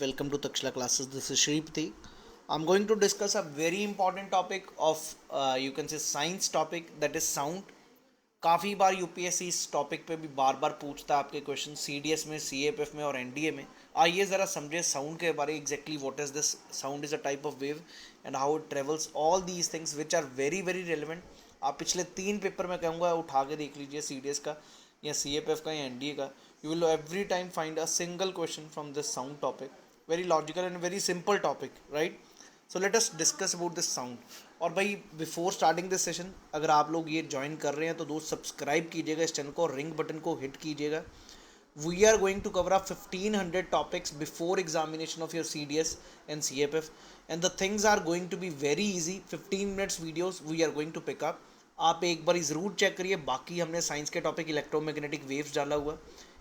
welcome to Takshla classes. This is Shripati. I'm going to discuss a very important topic of you can say science topic, that is sound. काफ़ी बार UPSC इस topic पे भी बार बार पूछता है आपके question CDS में, CAPF में और एनडीए में. आइए ज़रा समझे साउंड के बारे. Exactly what is this sound is a type of wave and how it travels, all these things which are very very relevant. आप पिछले 3 पेपर में कहूँगा उठा के देख लीजिए, सीडीएस का या सीएपीएफ का या एनडीए का. you will every time find a single question from this sound topic, very logical and very simple topic, right? So let us discuss about this sound. और भाई बिफोर स्टार्टिंग दिस सेशन, अगर आप लोग ये join कर रहे हैं तो दोस्त सब्सक्राइब कीजिएगा इस चैनल को और रिंग बटन को हिट कीजिएगा. We are going to cover up 1500 topics before examination of your CDS and CFF, and the things are going to be very easy. 15 minutes videos we are going to pick up. आप एक बार ज़रूर check करिए. बाकी हमने science के topic electromagnetic waves डाला हुआ,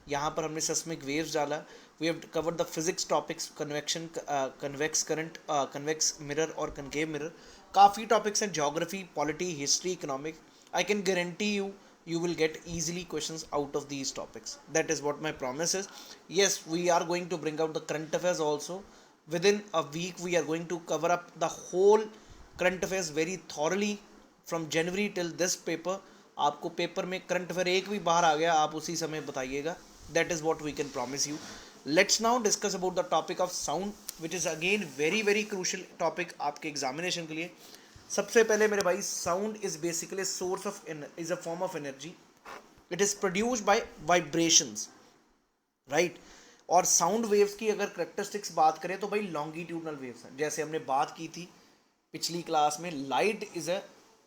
यहाँ पर हमने सेस्मिक वेव्स डाला. We have covered the physics topics, convection, convex current, convex mirror और कनकेव मिरर. काफ़ी टॉपिक्स हैं, geography, polity, history, economic. I can guarantee you will get easily questions out of these topics. That is what my promise is. Yes, we are going to bring out the current affairs also. Within a week we are going to cover up the whole current affairs very thoroughly from January till this paper. आपको paper में current affair एक भी बाहर आ गया आप उसी समय बताइएगा. That is what we can promise you. Let's now discuss about the topic of sound, which is again very very crucial topic आपके एग्जामिनेशन के लिए. सबसे पहले मेरे भाई, sound is basically source of is a form of energy. It is produced by vibrations, right. और sound waves की अगर करेक्टरिस्टिक्स बात करें तो भाई लॉन्गिट्यूडनल वेव्स हैं. जैसे हमने बात की थी पिछली क्लास में, light is a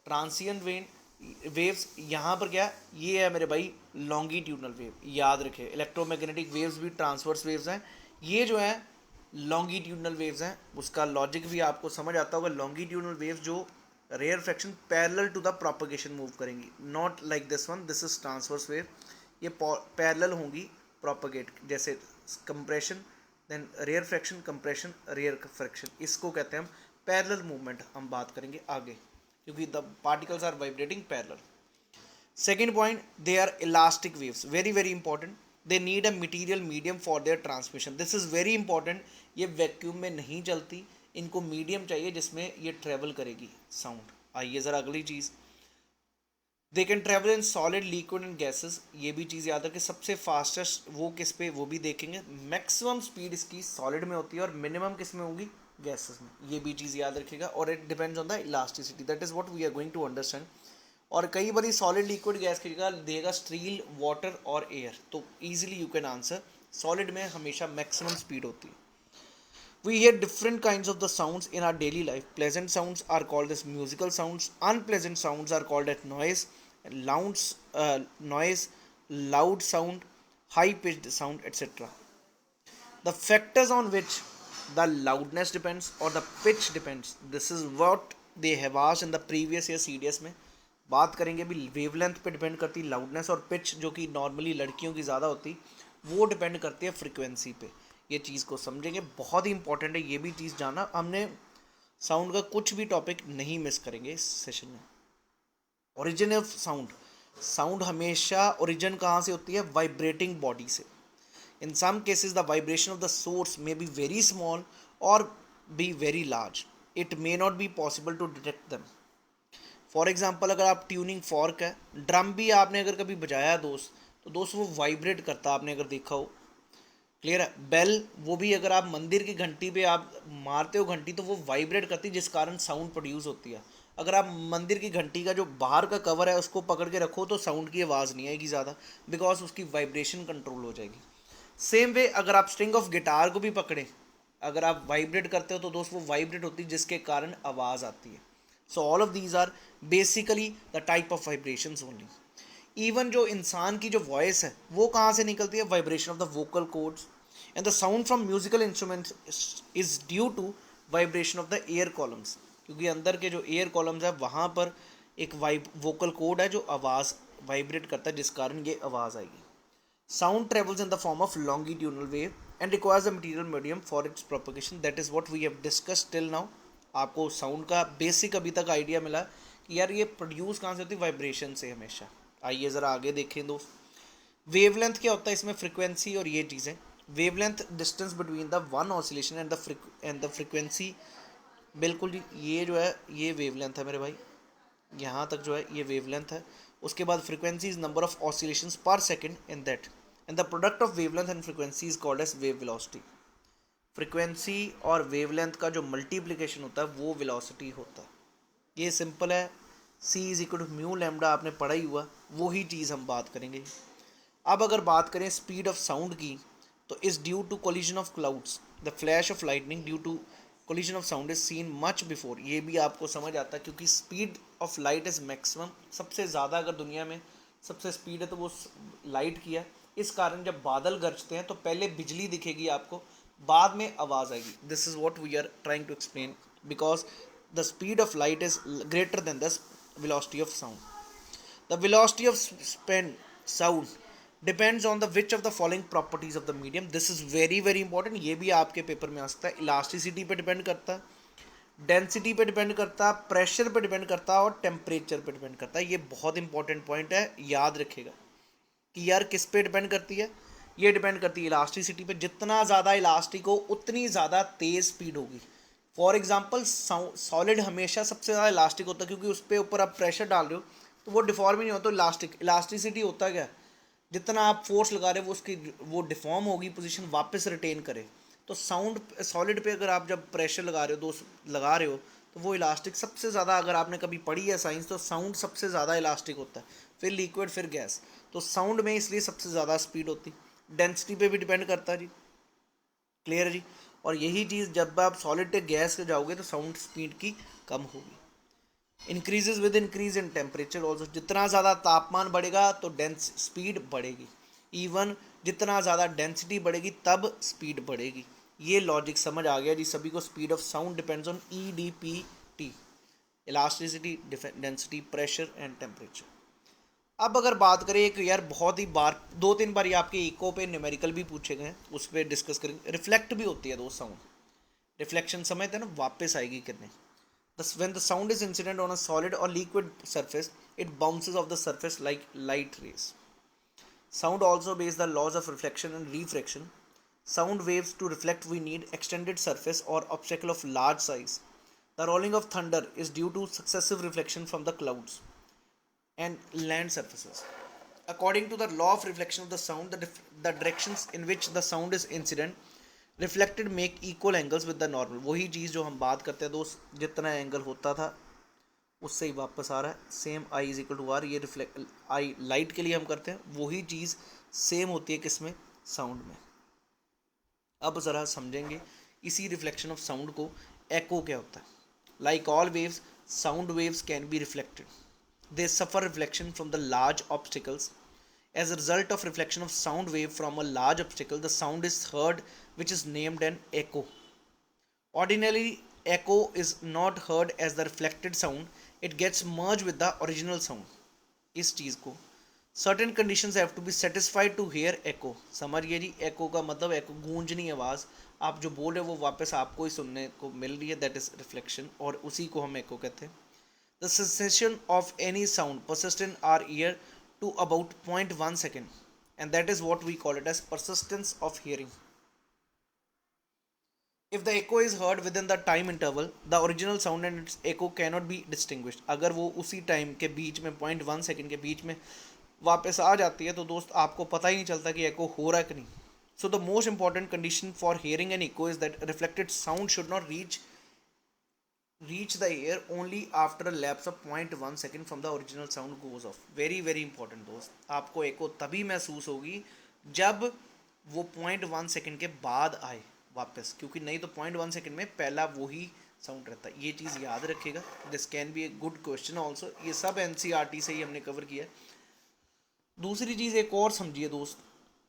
transient waves. यहाँ पर क्या, ये है मेरे भाई लॉन्गिट्यूडनल वेव. याद रखें, इलेक्ट्रोमैग्नेटिक वेव्स भी ट्रांसवर्स वेव्स हैं. ये जो है लॉन्गिट्यूडनल वेव्स हैं. उसका लॉजिक भी आपको समझ आता होगा. लॉन्गिट्यूडनल वेव्स जो rarefaction parallel to the propagation move करेंगी, not like this one, this is transverse wave. ये पैरेलल होंगी प्रोपगेट, जैसे compression then rarefaction, compression, rarefaction. इसको कहते हैं हम पैरेलल मूवमेंट. हम बात करेंगे आगे क्योंकि the particles are vibrating parallel. Second point, they are elastic waves, very very important. They need a material medium for their transmission. This is very important. ये वैक्यूम में नहीं चलती, इनको मीडियम चाहिए जिसमें ये ट्रेवल करेगी साउंड. आइए ज़रा अगली चीज़, they can travel in solid, liquid and gases. ये भी चीज़ याद रखें. सबसे फास्टेस्ट वो किस पे, वो भी देखेंगे. मैक्सिमम स्पीड इसकी सॉलिड में होती है और मिनिमम किस में होगी, गैसेस में. ये भी चीज़ याद रखिएगा. और it depends on the elasticity. That is what we are going to understand. और कई बार सॉलिड, लिक्विड, गैस की जगह देगा स्टील, वाटर और एयर, तो easily you can answer. Solid में हमेशा मैक्सिमम स्पीड होती है. We hear different kinds of the sounds in our daily life. Pleasant sounds are called as musical sounds. Unpleasant sounds are called as noise, noise, loud sound, high-pitched sound, etc. The factors on which the loudness depends or the pitch depends. This is what they have asked in the previous year CDS में. बात करेंगे भी wavelength पे depend करती loudness, और pitch जो कि normally लड़कियों की ज़्यादा होती वो डिपेंड करती है फ्रीक्वेंसी पे. ये चीज़ को समझेंगे, बहुत ही इंपॉर्टेंट है ये भी चीज़ जानना. हमने साउंड का कुछ भी टॉपिक नहीं मिस करेंगे इस सेशन में. ओरिजिन ऑफ साउंड, साउंड हमेशा ओरिजिन कहाँ से होती है, वाइब्रेटिंग बॉडी से. In some cases the vibration of the source may be very small or be very large. It may not be possible to detect them. For example, अगर आप tuning fork है, drum भी आपने अगर कभी बजाया दोस्त, तो दोस्त वो वाइब्रेट करता, आपने अगर देखा हो. क्लियर है. बेल, वो भी अगर आप मंदिर की घंटी पे आप मारते हो घंटी, तो वो वाइब्रेट करती है जिस कारण साउंड प्रोड्यूस होती है. अगर आप मंदिर की घंटी का जो बाहर का कवर है उसको पकड़ के रखो तो साउंड की आवाज़ नहीं आएगी ज़्यादा, बिकॉज उसकी वाइब्रेशन कंट्रोल हो जाएगी. सेम वे अगर आप स्ट्रिंग ऑफ गिटार को भी पकड़ें, अगर आप वाइब्रेट करते हो तो दोस्त वो वाइब्रेट होती है जिसके कारण आवाज़ आती है. So all of these are basically the type of vibrations only. Even जो इंसान की जो वॉइस है वो कहाँ से निकलती है, vibration of the vocal cords. And the sound from musical instruments is due to vibration of the air columns, क्योंकि अंदर के जो एयर कॉलम्स है वहाँ पर एक वोकल कॉर्ड है जो आवाज़ वाइब्रेट करता है जिस कारण ये आवाज़ आएगी. Sound travels in the form of longitudinal wave and requires a material medium for its propagation. That is what we have discussed till now. आपको साउंड का बेसिक अभी तक आइडिया मिला कि यार ये प्रोड्यूस कहाँ से होती है, वाइब्रेशन से हमेशा. आइए ज़रा आगे देखें दोस्त. वेवलेंथ क्या होता है इसमें, फ्रिक्वेंसी और ये चीज़ें. Wavelength distance between the one oscillation and the frequency, बिल्कुल जी, ये जो है ये वेवलेंथ है मेरे भाई, यहाँ तक जो है ये वेवलेंथ है। उसके बाद frequency is number of oscillations per second in that, and the product of wavelength and frequency is called as wave velocity. Frequency और वेवलेंथ का जो मल्टीप्लिकेशन होता है वो वेलोसिटी होता है। ये सिंपल है, C is equal to mu lambda, आपने पढ़ा ही हुआ, वही चीज़ हम बात करेंगे। अब अगर बात करें स्पीड ऑफ साउंड की, तो is due to collision of clouds the flash of lightning due to collision of sound is seen much before. ये भी आपको समझ आता है क्योंकि speed of light is maximum, सबसे ज़्यादा अगर दुनिया में सबसे स्पीड है तो वो लाइट की है। इस कारण जब बादल गरजते हैं तो पहले बिजली दिखेगी आपको, बाद में आवाज़ आएगी। This is what we are trying to explain, because the speed of light is greater than the velocity of sound. The velocity of sound depends on the which of the following properties of the medium. This is very very important, ये भी आपके paper में आ सकता है। Elasticity पे depend करता है, density पे डिपेंड करता है, प्रेशर पे डिपेंड करता है और टेम्परेचर पे डिपेंड करता है। ये बहुत इंपॉर्टेंट पॉइंट है, याद रखिएगा कि यार किस पे डिपेंड करती है। ये डिपेंड करती है इलास्टिसिटी पे, जितना ज़्यादा इलास्टिक हो उतनी ज़्यादा तेज़ स्पीड होगी। फॉर एग्जाम्पल सॉलिड हमेशा सबसे ज़्यादा इलास्टिक होता है क्योंकि उस पर ऊपर आप प्रेशर डाल रहे हो तो वो डिफॉर्म ही नहीं होता। इलास्टिसिटी होता क्या, जितना आप फोर्स लगा रहे हो वो उसकी वो डिफॉर्म होगी, पोजीशन वापस रिटेन करे। तो साउंड सॉलिड पे अगर आप जब प्रेशर लगा रहे हो लगा रहे हो तो वो इलास्टिक सबसे ज़्यादा, अगर आपने कभी पढ़ी है साइंस, तो साउंड सबसे ज़्यादा इलास्टिक होता है, फिर लिक्विड फिर गैस। तो साउंड में इसलिए सबसे ज़्यादा स्पीड होती। डेंसिटी पे भी डिपेंड करता है जी, क्लियर है जी। और यही चीज़ जब आप सॉलिड से गैस पे जाओगे तो साउंड स्पीड की कम होगी। Increases with increase in temperature also, जितना ज़्यादा तापमान बढ़ेगा तो डेंस स्पीड बढ़ेगी। इवन जितना ज़्यादा डेंसिटी बढ़ेगी तब स्पीड बढ़ेगी। ये लॉजिक समझ आ गया जी सभी को। Speed of sound depends on EDPT, elasticity, density, pressure and temperature. अब अगर बात करें एक यार बहुत ही बार 2-3 बार ये आपके इको पे न्यूमेरिकल भी पूछे गए हैं, उस पर डिस्कस करेंगे। रिफ्लेक्ट भी होती है दोस्त साउंड, रिफ्लेक्शन समझते हैं ना, वापस आएगी करने। when the sound is incident on a solid or liquid surface, it bounces off the surface like light rays. Sound also obeys the laws of reflection and refraction. Sound waves to reflect we need extended surface or obstacle of large size. The rolling of thunder is due to successive reflection from the clouds and land surfaces. According to the law of reflection of the sound, the directions in which the sound is incident reflected make equal angles with the normal. वही चीज़ जो हम बात करते हैं दोस्त, जितना angle होता था उससे ही वापस आ रहा है। Same i is equal to r, ये रिफ्लेक्ट आई लाइट के लिए हम करते हैं, वही चीज़ सेम होती है किसमें, साउंड में। अब ज़रा समझेंगे इसी रिफ्लेक्शन ऑफ साउंड को, एको क्या होता है। Like all waves, sound waves can be reflected, they suffer reflection from the large obstacles. As a result of reflection of sound wave from a large obstacle, the sound is heard, which is named an echo. Ordinarily, echo is not heard as the reflected sound, it gets merged with the original sound. इस चीज़ को certain conditions have to be satisfied to hear echo. समझिए जी, echo का मतलब echo गूंजनी आवाज़, आप जो बोल रहे हो वो वापस आपको ही सुनने को मिल रही है, that is reflection, और उसी को हम echo कहते हैं। The sensation of any sound persists in our ear to about 0.1 second, and that is what we call it as persistence of hearing. If the echo is heard within the time interval, the original sound and its echo cannot be distinguished. अगर वो उसी time के बीच में 0.1 second के बीच में वापस आ जाती है तो दोस्त आपको पता ही नहीं चलता कि एको हो रहा है कि नहीं। So the most important condition for hearing an echo is that reflected sound should not reach the air only after a lapse of 0.1 second from the original sound goes off. very very important दोस्त, आपको एको तभी महसूस होगी जब वो 0.1 second के बाद आए वापस, क्योंकि नहीं तो 0.1 सेकेंड में पहला वही साउंड रहता है। ये चीज़ याद रखिएगा, this can be a good question also. ये सब NCERT से ही हमने कवर किया है। दूसरी चीज़ एक और समझिए दोस्त,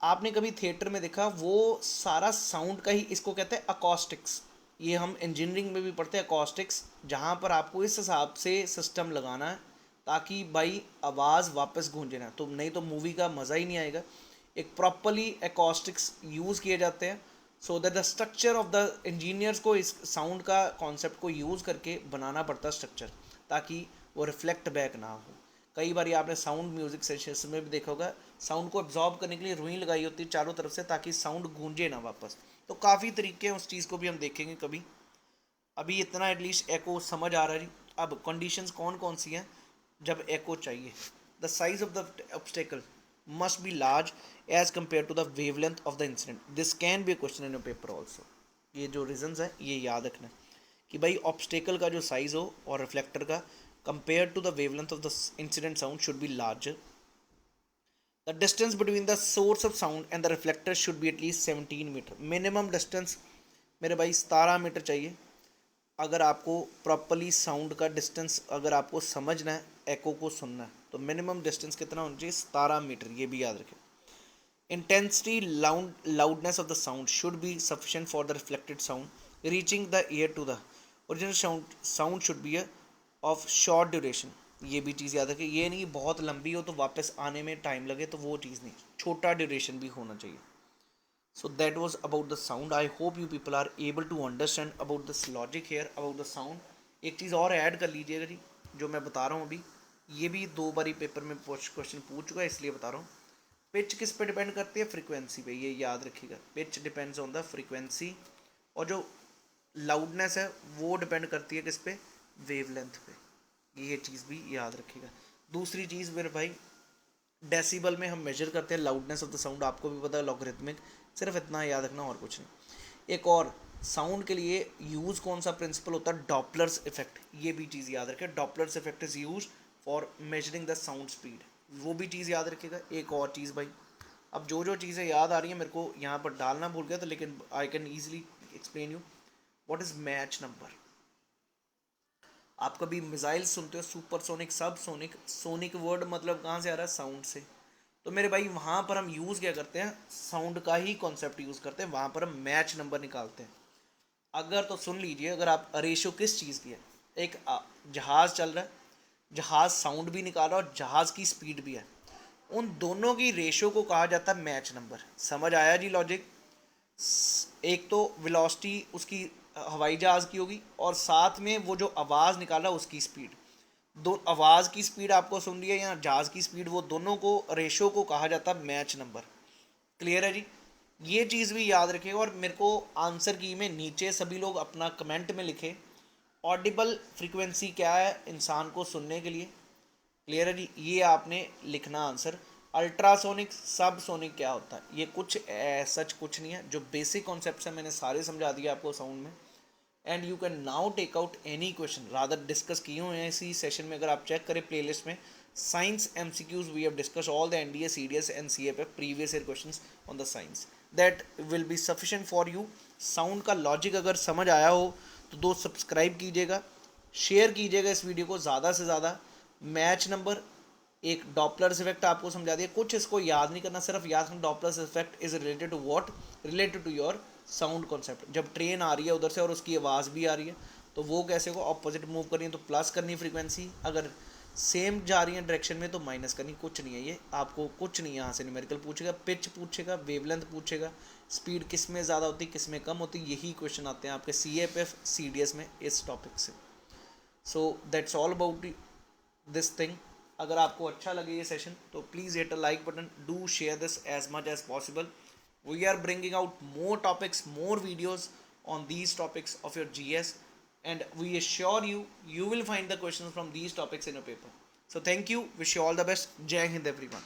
आपने कभी थिएटर में देखा वो सारा साउंड का ही, इसको कहते हैं अकॉस्टिक्स। ये हम इंजीनियरिंग में भी पढ़ते हैं अकॉस्टिक्स, जहाँ पर आपको इस हिसाब से सिस्टम लगाना है ताकि भाई आवाज़ वापस गूंजे ना, तो नहीं तो मूवी का मज़ा ही नहीं आएगा। एक प्रॉपरली अकॉस्टिक्स यूज़ किए जाते हैं so that the structure of the engineers को इस साउंड का कॉन्सेप्ट को यूज़ करके बनाना पड़ता है स्ट्रक्चर, ताकि वो रिफ्लेक्ट बैक ना हो। कई बार आपने साउंड म्यूजिक सेशन में भी देखा होगा, साउंड को एब्जॉर्ब करने के लिए रुई लगाई होती है चारों तरफ से ताकि साउंड गूंजे ना वापस। तो काफ़ी तरीके हैं, उस चीज़ को भी हम देखेंगे कभी। अभी इतना एटलीस्ट एको समझ आ रहा है जी। अब कंडीशंस कौन कौन सी हैं जब एको चाहिए? The size of the obstacle must be large as compare to the wavelength of the incident. This can be a question in your paper also. ये जो रीजंस है ये याद रखना कि भाई ऑब्स्टेकल का जो साइज हो और रिफ्लेक्टर का compare to the wavelength of the incident sound should be larger. The distance between the source of sound and the reflector should be at least 17 meter. Minimum distance मेरे भाई 17 मीटर चाहिए अगर आपको प्रॉपरली साउंड का distance अगर आपको समझना है, एको को सुनना है, तो मिनिमम डिस्टेंस कितना होना चाहिए? 17 मीटर। ये भी याद रखें। Intensity loudness of the sound should be sufficient for the reflected sound reaching the ear to the original sound should be of short duration. ये भी चीज़ याद रखें। ये नहीं बहुत लंबी हो तो वापस आने में टाइम लगे, तो वो चीज़ नहीं, छोटा ड्यूरेशन भी होना चाहिए। So that was about the sound. I hope you people are able to understand about this logic here about the sound. एक चीज़ और ऐड कर लीजिएगा जी, जो मैं बता रहा हूँ अभी, ये भी 2 बारी पेपर में क्वेश्चन पूछ चुका है इसलिए बता रहा हूँ। पिच किस पे डिपेंड करती है? फ्रीक्वेंसी पे। ये याद रखिएगा, pitch depends on the frequency, और जो लाउडनेस है वो डिपेंड करती है किस पे? वेवलेंथ पे। ये चीज़ भी याद रखिएगा। दूसरी चीज़ मेरे भाई, डेसिबल में हम मेजर करते हैं लाउडनेस ऑफ द साउंड, आपको भी पता है, लॉगरिथमिक। सिर्फ इतना याद रखना और कुछ नहीं। एक और, साउंड के लिए यूज़ कौन सा प्रिंसिपल होता है? Doppler's effect. ये भी चीज़ याद रखें, Doppler's effect is use for measuring the sound speed. वो भी चीज़ याद रखिएगा। एक और चीज़ भाई, अब जो जो चीज़ें याद आ रही हैं मेरे को यहाँ पर डालना भूल गया था, लेकिन I can easily explain you. What is match number? आप कभी मिसाइल सुनते हो, सुपरसोनिक, सब सोनिक। सोनिक वर्ड मतलब कहाँ से आ रहा है? साउंड से। तो मेरे भाई वहाँ पर हम यूज़ क्या करते हैं? साउंड का ही कॉन्सेप्ट यूज़ करते हैं, वहाँ पर हम मैच नंबर निकालते हैं। अगर तो सुन लीजिए, अगर आप रेशो किस चीज़ की है? एक जहाज़ चल रहा है, जहाज़ साउंड भी निकाल रहा है और जहाज़ की स्पीड भी है, उन दोनों की रेशो को कहा जाता है मैच नंबर। समझ आया जी लॉजिक? एक तो वेलोसिटी उसकी हवाई जहाज़ की होगी, और साथ में वो जो आवाज़ निकाल रहा है उसकी स्पीड। दो आवाज़ की स्पीड आपको सुन रही है या जहाज़ की स्पीड, वो दोनों को रेशो को कहा जाता है मैच नंबर। क्लियर है जी? ये चीज़ भी याद रखें। और मेरे को आंसर की में नीचे सभी लोग अपना कमेंट में लिखें, ऑडिबल फ्रीक्वेंसी क्या है इंसान को सुनने के लिए। क्लियर है जी? ये आपने लिखना आंसर। अल्ट्रासोनिक, सब सोनिक क्या होता है? ये कुछ सच कुछ नहीं है, जो बेसिक कॉन्सेप्ट है मैंने सारे समझा दिए आपको साउंड में। And you can now take out any question, rather discuss किए हुए हैं इसी सेशन में। अगर आप चेक करें प्लेलिस्ट में, science MCQs we have discuss all the NDA, CDS एंड CFF previous year questions on the science, that will be sufficient for you. Sound का लॉजिक अगर समझ आया हो तो दोस्त सब्सक्राइब कीजिएगा, शेयर कीजिएगा इस वीडियो को ज़्यादा से ज़्यादा। मैच नंबर, एक डॉपलर्स इफेक्ट आपको समझा दिया, कुछ इसको याद नहीं करना, सिर्फ याद करना Doppler's effect is related to what? Related to your sound concept. जब ट्रेन आ रही है उधर से और उसकी आवाज़ भी आ रही है, तो वो कैसे को ऑपोजिट मूव करनी है, तो प्लस करनी फ्रीक्वेंसी, अगर सेम जा रही है डायरेक्शन में तो माइनस करनी। कुछ नहीं है ये, आपको कुछ नहीं यहाँ से न्यूमेरिकल पूछेगा, पिच पूछेगा, वेवलेंथ पूछेगा, स्पीड किस में ज़्यादा होती किस में कम होती, यही क्वेश्चन आते हैं आपके CFF CDS में इस टॉपिक से। So that's all about this thing. अगर आपको अच्छा लगे ये सेशन तो please hit a like button, do share this as much as possible. We are bringing out more topics, more videos on these topics of your GS, and we assure you, you will find the questions from these topics in your paper. So thank you, wish you all the best. Jai Hind everyone.